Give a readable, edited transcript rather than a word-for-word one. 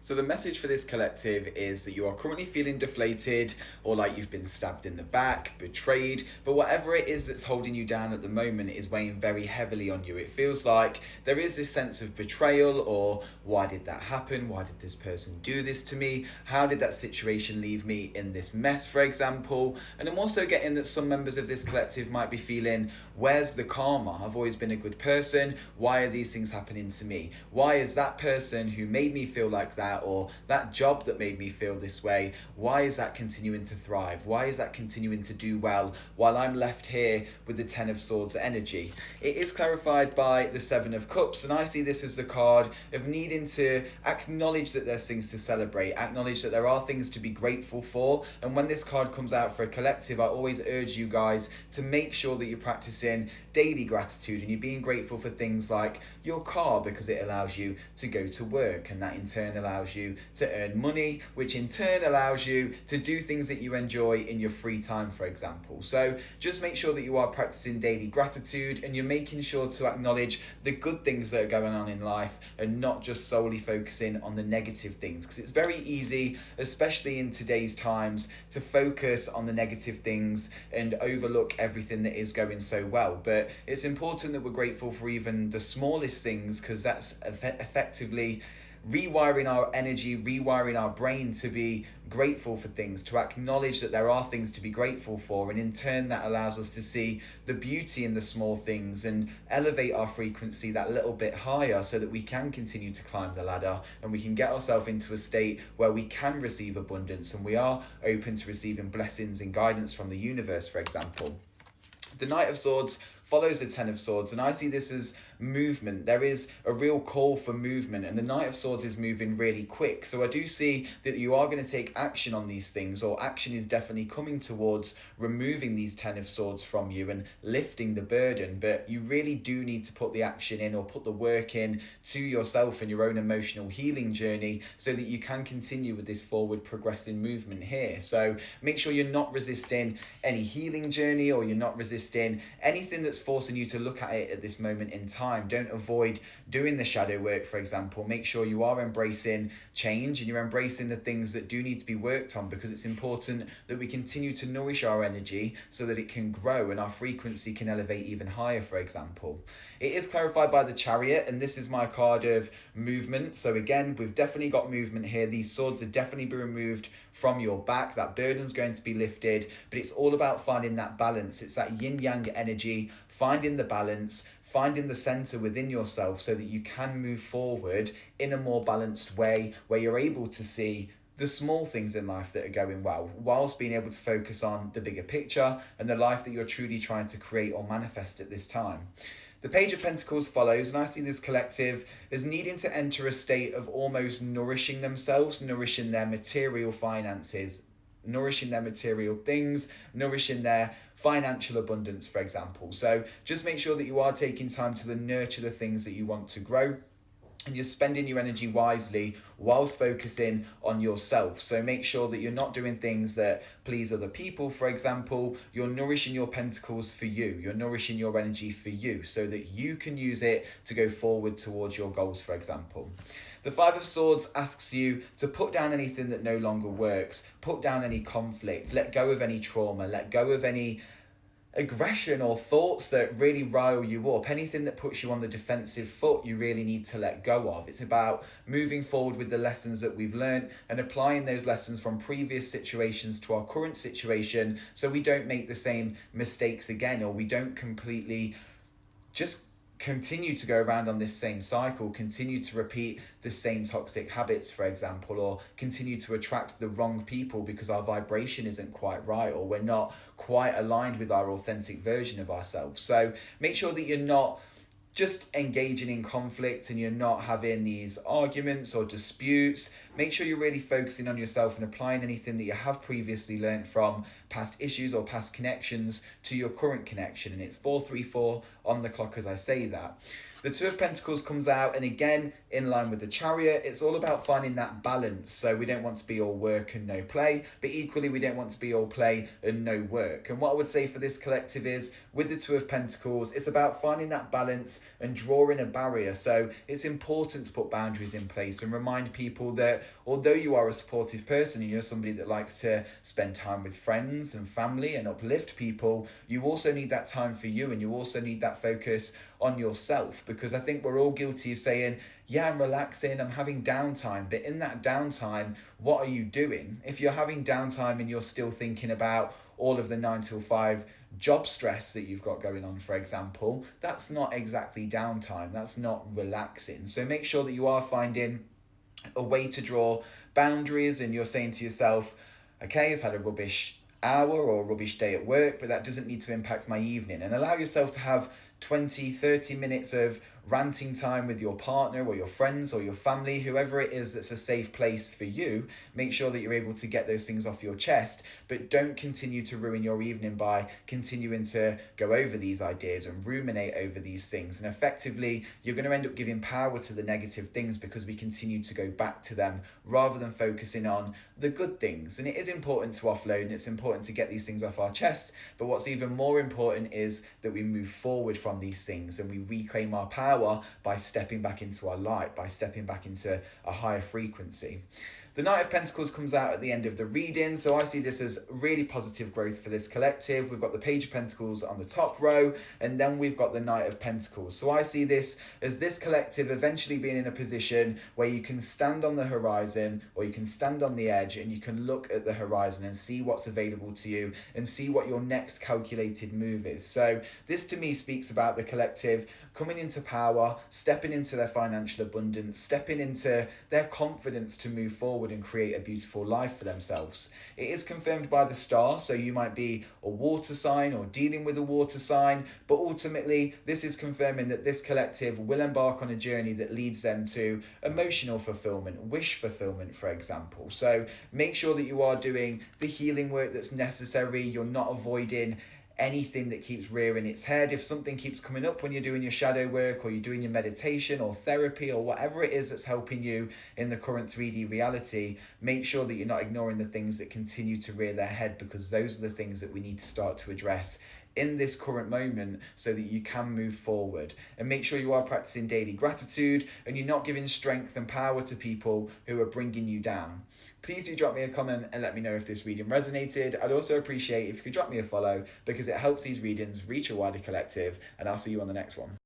So the message for this collective is that you are currently feeling deflated or like you've been stabbed in the back, betrayed, but whatever it is that's holding you down at the moment is weighing very heavily on you. It feels like there is this sense of betrayal or why did that happen? Why did this person do this to me? How did that situation leave me in this mess, for example? And I'm also getting that some members of this collective might be feeling, where's the karma? I've always been a good person. Why are these things happening to me? Why is that person who made me feel like that, or that job that made me feel this way, why is that continuing to thrive? Why is that continuing to do well while I'm left here with the Ten of Swords energy? It is clarified by the Seven of Cups, and I see this as the card of needing to acknowledge that there's things to celebrate, acknowledge that there are things to be grateful for. And when this card comes out for a collective, I always urge you guys to make sure that you're practicing daily gratitude and you're being grateful for things like your car, because it allows you to go to work, and that in turn allows you to earn money, which in turn allows you to do things that you enjoy in your free time, for example. So just make sure that you are practicing daily gratitude and you're making sure to acknowledge the good things that are going on in life and not just solely focusing on the negative things, because it's very easy, especially in today's times, to focus on the negative things and overlook everything that is going so well. But it's important that we're grateful for even the smallest things, because that's effectively rewiring our energy, rewiring our brain to be grateful for things, to acknowledge that there are things to be grateful for, and in turn that allows us to see the beauty in the small things and elevate our frequency that little bit higher so that we can continue to climb the ladder and we can get ourselves into a state where we can receive abundance and we are open to receiving blessings and guidance from the universe, for example. The Knight of Swords follows the Ten of Swords, and I see this as movement. There is a real call for movement, and the Knight of Swords is moving really quick. So I do see that you are going to take action on these things, or action is definitely coming towards removing these Ten of Swords from you and lifting the burden. But you really do need to put the action in, or put the work in to yourself and your own emotional healing journey so that you can continue with this forward progressing movement here. So make sure you're not resisting any healing journey, or you're not resisting anything that's forcing you to look at it at this moment in time. Don't avoid doing the shadow work, for example. Make sure you are embracing change and you're embracing the things that do need to be worked on, because it's important that we continue to nourish our energy so that it can grow and our frequency can elevate even higher, for example. It is clarified by the Chariot, and this is my card of movement. So again, we've definitely got movement here. These swords are definitely being removed from your back. That burden's going to be lifted, but it's all about finding that balance. It's that yin yang energy, finding the balance, finding the center within yourself so that you can move forward in a more balanced way, where you're able to see the small things in life that are going well, whilst being able to focus on the bigger picture and the life that you're truly trying to create or manifest at this time. The Page of Pentacles follows, and I see this collective as needing to enter a state of almost nourishing themselves, nourishing their material finances, nourishing their material things, nourishing their financial abundance, for example. So just make sure that you are taking time to nurture the things that you want to grow, and you're spending your energy wisely whilst focusing on yourself. So make sure that you're not doing things that please other people, for example. You're nourishing your pentacles for you. You're nourishing your energy for you so that you can use it to go forward towards your goals, for example. The Five of Swords asks you to put down anything that no longer works, put down any conflict, let go of any trauma, let go of any aggression or thoughts that really rile you up. Anything that puts you on the defensive foot, you really need to let go of. It's about moving forward with the lessons that we've learned and applying those lessons from previous situations to our current situation, so we don't make the same mistakes again, or we don't completely just continue to go around on this same cycle, continue to repeat the same toxic habits, for example, or continue to attract the wrong people because our vibration isn't quite right, or we're not quite aligned with our authentic version of ourselves. So make sure that you're not just engaging in conflict and you're not having these arguments or disputes. Make sure you're really focusing on yourself and applying anything that you have previously learned from past issues or past connections to your current connection. And it's 434 on the clock as I say that. The Two of Pentacles comes out, and again, in line with the Chariot, it's all about finding that balance. So we don't want to be all work and no play, but equally we don't want to be all play and no work. And what I would say for this collective is, with the Two of Pentacles, it's about finding that balance and drawing a barrier. So it's important to put boundaries in place and remind people that although you are a supportive person and you're somebody that likes to spend time with friends and family and uplift people, you also need that time for you, and you also need that focus on yourself. Because I think we're all guilty of saying, yeah, I'm relaxing, I'm having downtime, but in that downtime, what are you doing? If you're having downtime and you're still thinking about all of the 9 till 5 job stress that you've got going on, for example, that's not exactly downtime, that's not relaxing. So make sure that you are finding a way to draw boundaries, and you're saying to yourself, okay, I've had a rubbish hour or a rubbish day at work, but that doesn't need to impact my evening. And allow yourself to have 20-30 minutes of ranting time with your partner or your friends or your family, whoever it is that's a safe place for you. Make sure that you're able to get those things off your chest, but don't continue to ruin your evening by continuing to go over these ideas and ruminate over these things. And effectively, you're going to end up giving power to the negative things because we continue to go back to them rather than focusing on the good things. And it is important to offload, and it's important to get these things off our chest, but what's even more important is that we move forward from these things and we reclaim our power by stepping back into our light, by stepping back into a higher frequency. The Knight of Pentacles comes out at the end of the reading, so I see this as really positive growth for this collective. We've got the Page of Pentacles on the top row, and then we've got the Knight of Pentacles. So I see this as this collective eventually being in a position where you can stand on the horizon, or you can stand on the edge, and you can look at the horizon and see what's available to you and see what your next calculated move is. So this to me speaks about the collective coming into power, stepping into their financial abundance, stepping into their confidence to move forward and create a beautiful life for themselves. It is confirmed by the star, so you might be a water sign or dealing with a water sign, but ultimately this is confirming that this collective will embark on a journey that leads them to emotional fulfillment, wish fulfillment, for example. So make sure that you are doing the healing work that's necessary. You're not avoiding anything that keeps rearing its head. If something keeps coming up when you're doing your shadow work or you're doing your meditation or therapy or whatever it is that's helping you in the current 3D reality, make sure that you're not ignoring the things that continue to rear their head, because those are the things that we need to start to address in this current moment so that you can move forward. And make sure you are practicing daily gratitude and you're not giving strength and power to people who are bringing you down. Please do drop me a comment and let me know if this reading resonated. I'd also appreciate if you could drop me a follow, because it helps these readings reach a wider collective, and I'll see you on the next one.